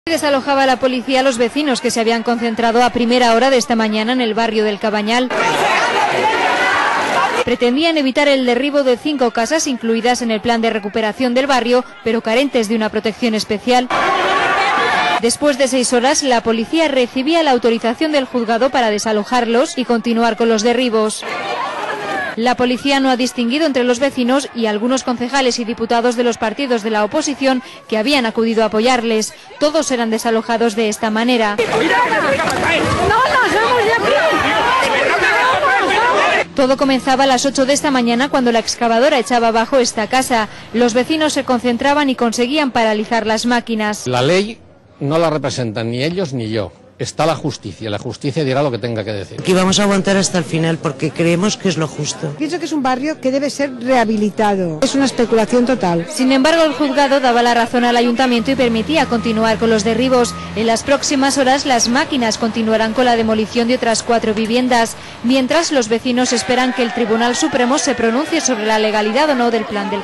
Desalojaba la policía a los vecinos que se habían concentrado a primera hora de esta mañana en el barrio del Cabañal. Pretendían evitar el derribo de 5 casas incluidas en el plan de recuperación del barrio, pero carentes de una protección especial. Después de 6 horas, la policía recibía la autorización del juzgado para desalojarlos y continuar con los derribos. La policía no ha distinguido entre los vecinos y algunos concejales y diputados de los partidos de la oposición que habían acudido a apoyarles. Todos eran desalojados de esta manera. Todo comenzaba a las 8 de esta mañana cuando la excavadora echaba abajo esta casa. Los vecinos se concentraban y conseguían paralizar las máquinas. La ley no la representan ni ellos ni yo. Está la justicia dirá lo que tenga que decir. Aquí vamos a aguantar hasta el final porque creemos que es lo justo. Pienso que es un barrio que debe ser rehabilitado. Es una especulación total. Sin embargo, el juzgado daba la razón al ayuntamiento y permitía continuar con los derribos. En las próximas horas las máquinas continuarán con la demolición de otras 4 viviendas, mientras los vecinos esperan que el Tribunal Supremo se pronuncie sobre la legalidad o no del plan del